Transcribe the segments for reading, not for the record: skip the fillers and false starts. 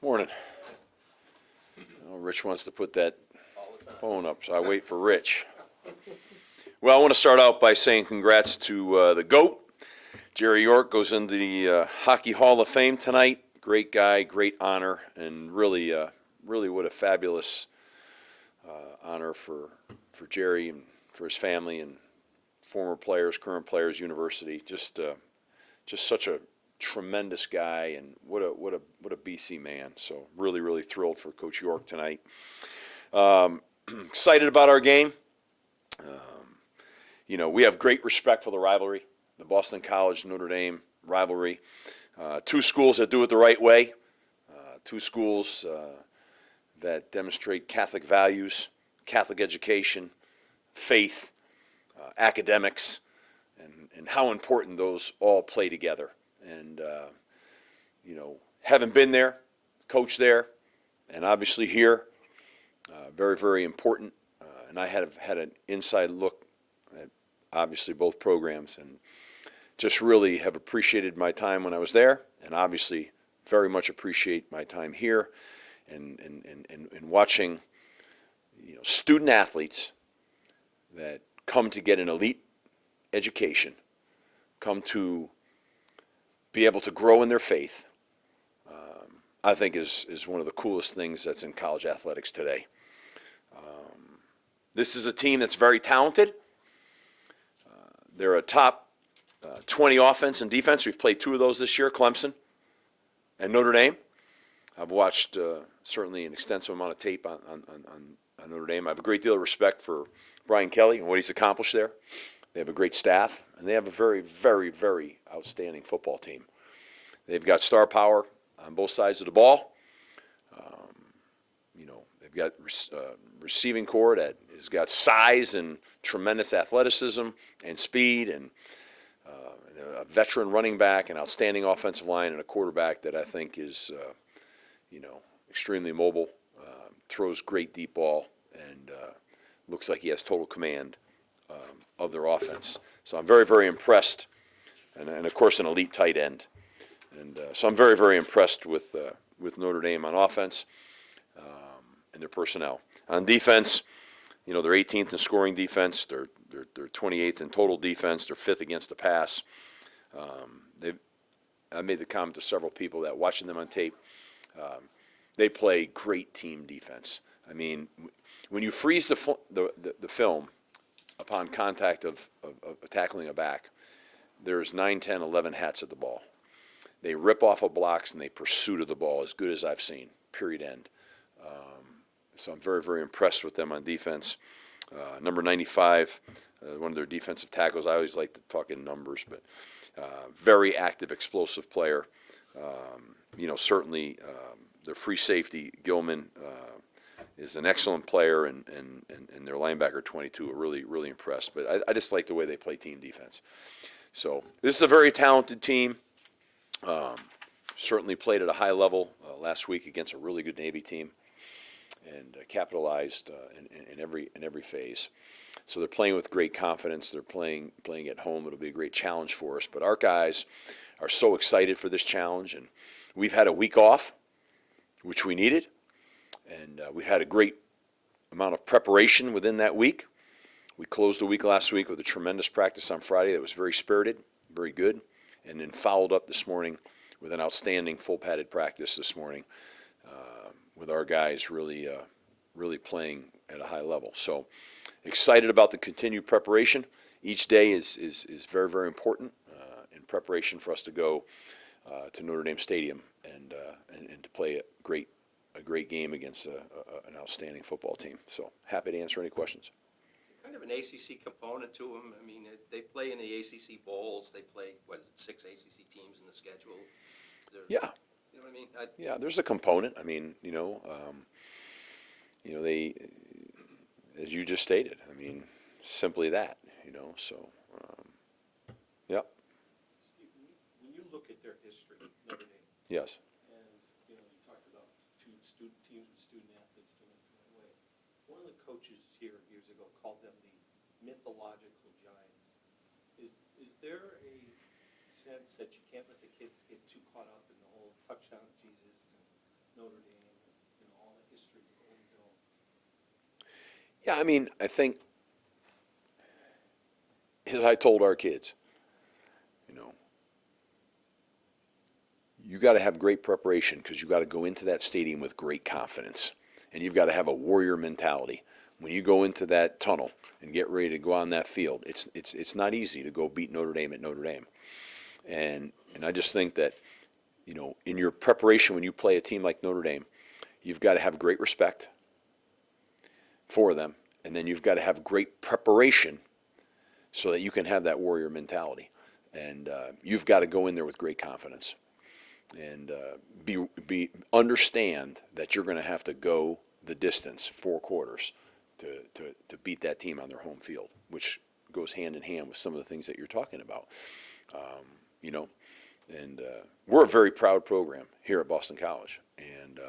Morning. Oh, Rich wants to put that phone up, so I wait for Rich. Well, I want to start out by saying congrats to the GOAT. Jerry York goes into the Hockey Hall of Fame tonight. Great guy, great honor, and really what a fabulous honor for Jerry and for his family and former players, current players, university. Just such a tremendous guy, and what a BC man. So really thrilled for Coach York tonight. Excited about our game. We have great respect for the rivalry, the Boston College Notre Dame rivalry. Two schools that do it the right way. Two schools that demonstrate Catholic values, Catholic education, faith, academics, and how important those all play together. And, having been there, coached there, and obviously here, very important. And I have had an inside look at obviously both programs, and just really have appreciated my time when I was there, and obviously very much appreciate my time here, and watching student athletes that come to get an elite education, come to be able to grow in their faith, I think is one of the coolest things that's in college athletics today. This is a team that's very talented. They're a top 20 offense and defense. We've played two of those this year, Clemson and Notre Dame. I've watched certainly an extensive amount of tape on Notre Dame. I have a great deal of respect for Brian Kelly and what he's accomplished there. They have a great staff, and they have a very outstanding football team. They've got star power on both sides of the ball. They've got receiving corps that has got size and tremendous athleticism and speed, and a veteran running back, an outstanding offensive line, and a quarterback that I think is, extremely mobile, throws great deep ball, and looks like he has total command of their offense. So I'm very impressed, and of course an elite tight end. And so I'm very impressed with Notre Dame on offense and their personnel. On defense, they're 18th in scoring defense. They're 28th in total defense. They're 5th against the pass. I made the comment to several people that watching them on tape, they play great team defense. I mean, when you freeze the film upon contact of tackling a back, there's 9, 10, 11 hats at the ball. They rip off of blocks and they pursue to the ball as good as I've seen, period, end. So I'm very impressed with them on defense. Number 95, one of their defensive tackles, I always like to talk in numbers, but very active, explosive player. Certainly their free safety, Gilman, is an excellent player, and their linebacker 22 are really impressed. But I just like the way they play team defense. So this is a very talented team. Certainly played at a high level last week against a really good Navy team, and capitalized in every phase. So they're playing with great confidence. They're playing at home. It'll be a great challenge for us. But our guys are so excited for this challenge, and we've had a week off, which we needed, and we've had a great amount of preparation within that week. We closed the week last week with a tremendous practice on Friday that was very spirited, very good, and then followed up this morning with an outstanding full padded practice this morning, with our guys really playing at a high level. So excited about the continued preparation. Each day is very important in preparation for us to go to Notre Dame Stadium and to play a great game against an outstanding football team. So happy to answer any questions. Kind of an ACC component to them. I mean, they play in the ACC bowls. They play 6 ACC teams in the schedule. Yeah. You know what I mean? Yeah, there's a component. I mean, they, as you just stated, I mean, simply that, so, yeah. Steve, when you look at their history, Notre Dame, Yes. and you talked about two teams with student athletes doing it the right way. One of the coaches here years ago called them the mythological giants. Is there a sense that you can't let the kids get too caught up in the whole touchdown Jesus and Notre Dame, all the history of Golden Dome? Yeah, I mean, I think, as I told our kids, you know, you got to have great preparation because you got to go into that stadium with great confidence, and you've got to have a warrior mentality. When you go into that tunnel and get ready to go on that field, it's not easy to go beat Notre Dame at Notre Dame, and I just think that, in your preparation when you play a team like Notre Dame, you've got to have great respect for them, and then you've got to have great preparation so that you can have that warrior mentality, and you've got to go in there with great confidence. And understand that you're going to have to go the distance, 4 quarters, to beat that team on their home field, which goes hand in hand with some of the things that you're talking about. You know, and we're a very proud program here at Boston College, and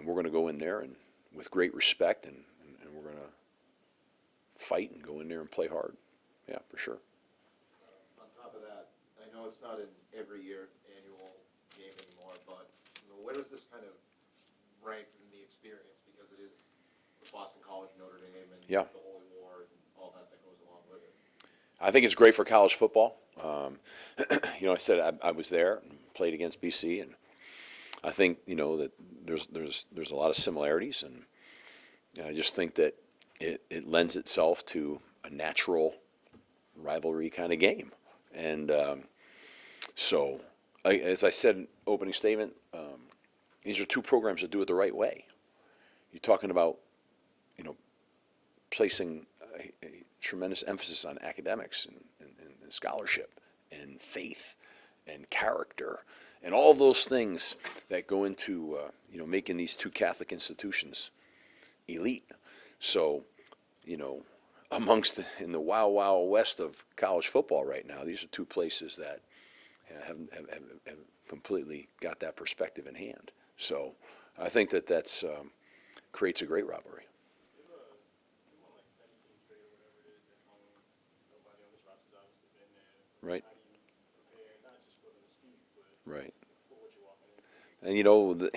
we're going to go in there and with great respect, and we're going to fight and go in there and play hard. Yeah, for sure. On top of that, I know it's not an every year annual game anymore, but where does this kind of rank in the experience? Because it is the Boston College, Notre Dame, and Yeah. the Holy War and all that goes along with it. I think it's great for college football. I said I was there, and played against BC, and I think that there's a lot of similarities, and I just think that it lends itself to a natural rivalry kind of game, and so as I said in opening statement, these are two programs that do it the right way. You're talking about placing a tremendous emphasis on academics and scholarship and faith and character and all those things that go into making these two Catholic institutions elite. So, in the wild west of college football right now, these are two places that have completely got that perspective in hand. So, I think that's creates a great rivalry. Right. Right. And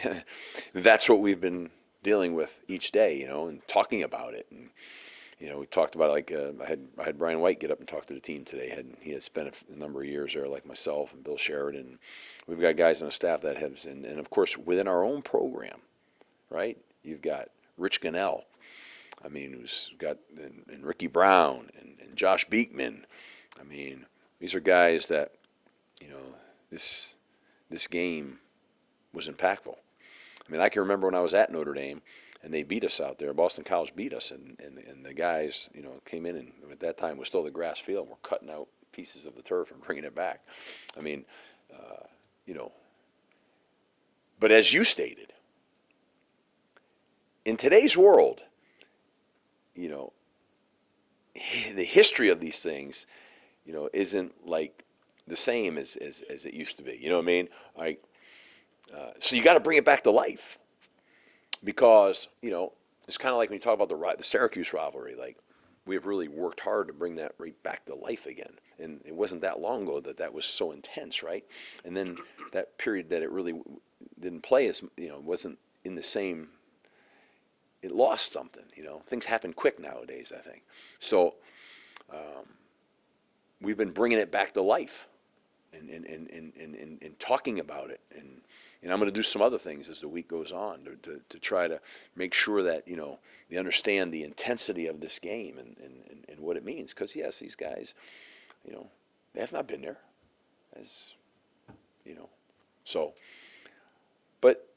that's what we've been dealing with each day, and talking about it. And we talked about I had Brian White get up and talk to the team today. He had spent a number of years there, like myself and Bill Sheridan. We've got guys on the staff that have, and of course within our own program, right? You've got Rich Gunnell, who's got and Ricky Brown and Josh Beekman. These are guys that this game was impactful. I can remember when I was at Notre Dame and they beat us out there. Boston College beat us, and the guys, came in, and at that time it was still the grass field. We're cutting out pieces of the turf and bringing it back. But as you stated, in today's world, the history of these things, isn't like the same as it used to be. You know what I mean? So you got to bring it back to life, because it's kind of like when you talk about the Syracuse rivalry. Like, we have really worked hard to bring that right back to life again, and it wasn't that long ago that was so intense, right? And then that period that it really didn't play as wasn't in the same. It lost something. Things happen quick nowadays, I think. So we've been bringing it back to life, and talking about it, and I'm going to do some other things as the week goes on to try to make sure that they understand the intensity of this game and what it means. Because yes, these guys, they have not been there, as so. But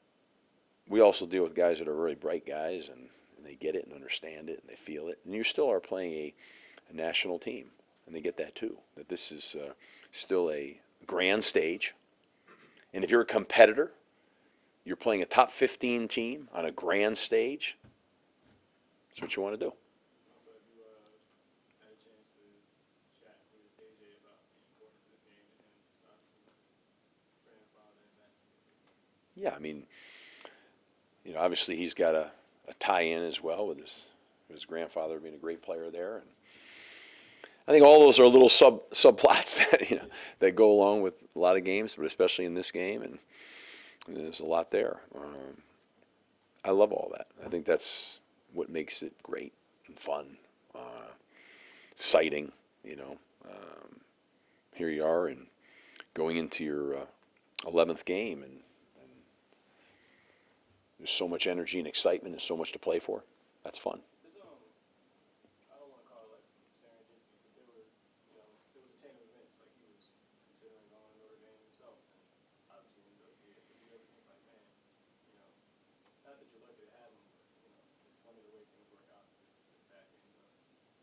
we also deal with guys that are really bright guys, and they get it and understand it and they feel it. And you still are playing a national team, and they get that too. That this is still a grand stage. And if you're a competitor, you're playing a top 15 team on a grand stage, that's what you want to do. Also, have you had a chance to chat with AJ about the importance of this game to him, grandfather and that? Yeah, obviously he's got a tie-in as well with his grandfather being a great player there, and I think all those are little subplots that that go along with a lot of games, but especially in this game. And There's a lot there. I love all that. I think that's what makes it great and fun, exciting. You know, here you are, and going into your 11th game, and there's so much energy and excitement and so much to play for. That's fun. There's, I don't want to call it like some serendipity, but there were, you know, there was a chain of events. Like he was considering going to Notre Dame himself, and obviously ended up here. But you never think like, man, you know, not that you're lucky to have him, but you know, it's funny the way things work out. This back end.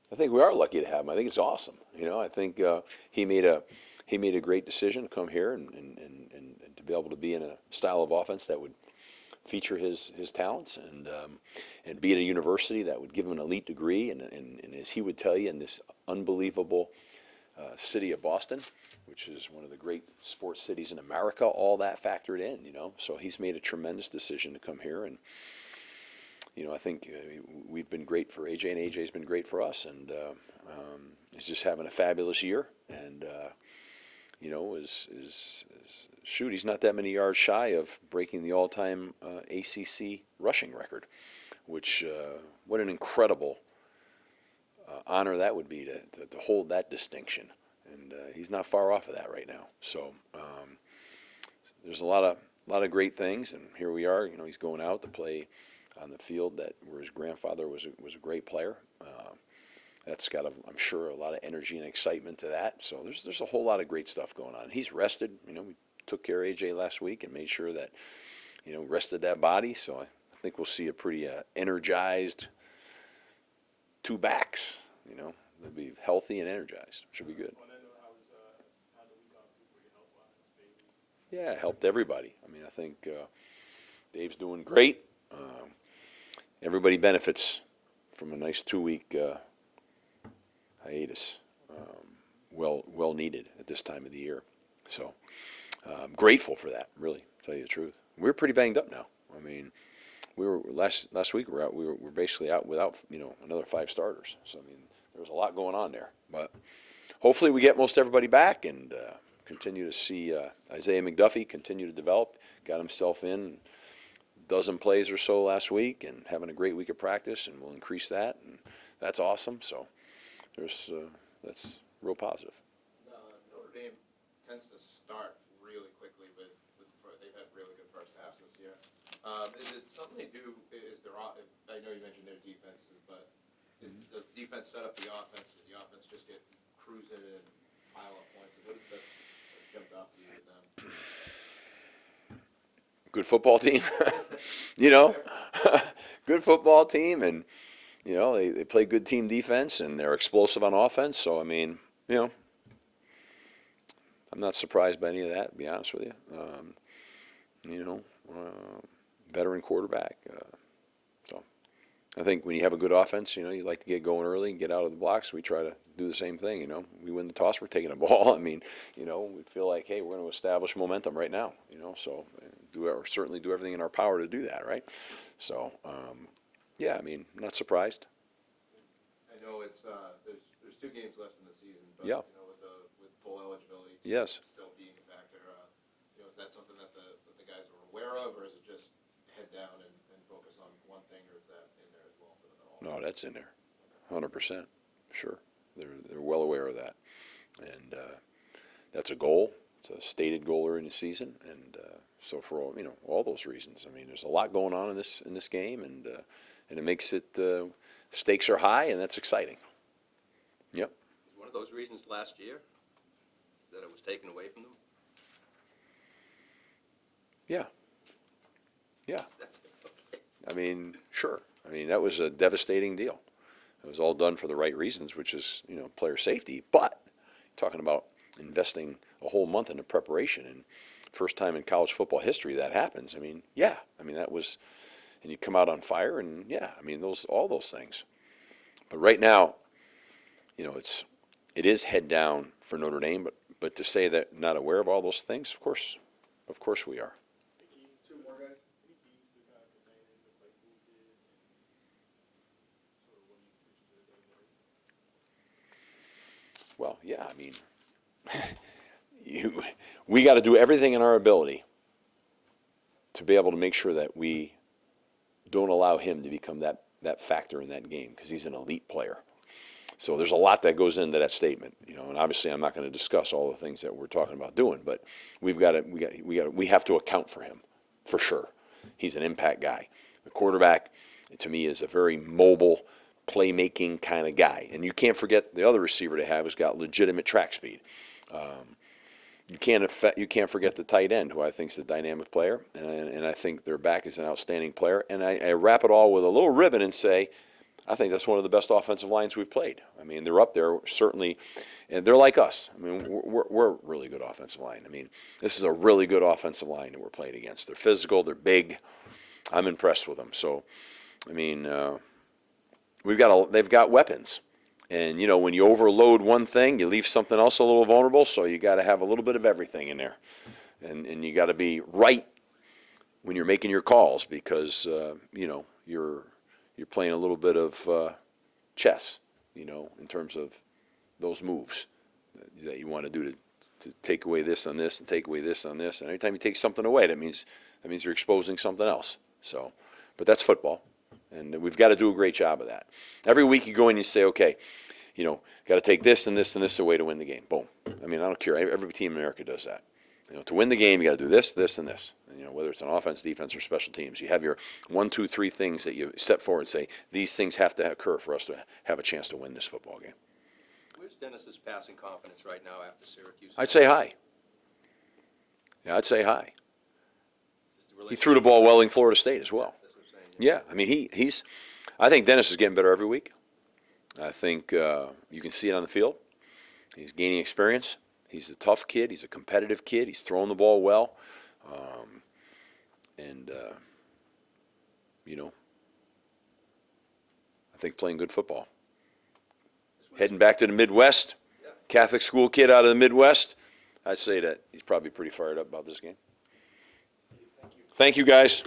I think we are lucky to have him. I think it's awesome. You know, I think he made a great decision to come here and to be able to be in a style of offense that would feature his talents and be at a university that would give him an elite degree and as he would tell you, in this unbelievable city of Boston, which is one of the great sports cities in America, all that factored in, you know. So he's made a tremendous decision to come here, and you know, I think we've been great for AJ, and AJ's been great for us, and he's just having a fabulous year, and you know, shoot, he's not that many yards shy of breaking the all-time ACC rushing record, which what an incredible honor that would be to hold that distinction, and he's not far off of that right now. So there's a lot of great things, and here we are. You know, he's going out to play on the field where his grandfather was a great player. That's got, I'm sure, a lot of energy and excitement to that. So there's a whole lot of great stuff going on. He's rested. You know, we took care of AJ last week and made sure that, you know, rested that body. So I think we'll see a pretty energized two backs. You know, they'll be healthy and energized. Should be good. On that note, how the week off for you health wise, baby? Yeah, it helped everybody. I mean, I think Dave's doing great. Everybody benefits from a nice 2-week hiatus. Well needed at this time of the year. So I'm grateful for that, really, to tell you the truth. We're pretty banged up now. I mean, we were last week we were basically out without, you know, another 5 starters. So I mean, there was a lot going on there. But hopefully we get most everybody back and continue to see Isaiah McDuffie continue to develop. Got himself in a dozen plays or so last week and having a great week of practice, and we'll increase that, and that's awesome. So that's real positive. Notre Dame tends to start really quickly, but they've had really good first halves this year. Is it something they do? I know you mentioned their defenses, but does defense set up the offense? Does the offense just get cruising and pile up points? What is that jumped off to you with them? Good football team, you know, good football team, and you know they play good team defense, and they're explosive on offense. So I mean, you know, I'm not surprised by any of that, to be honest with you. You know, veteran quarterback. So I think when you have a good offense, you know, you like to get going early and get out of the blocks. We try to do the same thing. You know, we win the toss, we're taking the ball. I mean, you know, we feel like, hey, we're going to establish momentum right now. You know, so certainly do everything in our power to do that, right? So, yeah, I mean, I'm not surprised. I know it's there's 2 games left in the season, but Yeah. you know, with bowl eligibility Yes. still being a factor, you know, is that something that the guys are aware of, or is it just head down and focus on one thing, or is that in there as well for them at all? No, that's in there, 100%. Sure, they're well aware of that, and that's a goal. It's a stated goal during the season, and so for all those reasons, I mean, there's a lot going on in this game, and it makes it stakes are high, and that's exciting. Yep. Was one of those reasons last year that it was taken away from them? Yeah. Yeah. That's okay. I mean, sure. I mean, that was a devastating deal. It was all done for the right reasons, which is, you know, player safety. But talking about investing a whole month into preparation, and first time in college football history that happens. I mean, yeah. I mean, that was, and you come out on fire, and yeah. I mean, all those things. But right now, you know, it is head down for Notre Dame. But to say that not aware of all those things, of course we are. Two more guys. Any keys to kind of containing the play Booth did, and sort of what you did everybody? Well, yeah, I mean, we got to do everything in our ability to be able to make sure that we don't allow him to become that factor in that game, because he's an elite player. So there's a lot that goes into that statement, and obviously I'm not going to discuss all the things that we're talking about doing, but we have to account for him, for sure. He's an impact guy. The quarterback, to me, is a very mobile, playmaking kind of guy. And you can't forget the other receiver they have who's got legitimate track speed. You can't forget the tight end, who I think is a dynamic player, and I think their back is an outstanding player. And I wrap it all with a little ribbon and say, I think that's one of the best offensive lines we've played. I mean, they're up there, certainly, and they're like us. I mean, we're a really good offensive line. I mean, this is a really good offensive line that we're playing against. They're physical, they're big. I'm impressed with them. So, I mean, they've got weapons. And, when you overload one thing, you leave something else a little vulnerable, so you got to have a little bit of everything in there. And you got to be right when you're making your calls, because, you're playing a little bit of chess, in terms of those moves that you want to do to take away this on this and take away this on this. And every time you take something away, that means you're exposing something else. So, but that's football, and we've got to do a great job of that. Every week you go in and you say, okay, got to take this and this and this away to win the game. Boom. I mean, I don't care. Every team in America does that. To win the game, you got to do this, this, and this. And, whether it's on offense, defense, or special teams, you have your 1, 2, 3 things that you set forward and say, these things have to occur for us to have a chance to win this football game. Where's Dennis's passing confidence right now after Syracuse? I'd say high. Yeah, I'd say high. Just really- He threw the ball well in Florida State as well. That's what I'm saying. Yeah, I mean, I think Dennis is getting better every week. I think you can see it on the field. He's gaining experience. He's a tough kid. He's a competitive kid. He's throwing the ball well. I think playing good football. Heading back to the Midwest, Catholic school kid out of the Midwest, I'd say that he's probably pretty fired up about this game. Thank you, guys.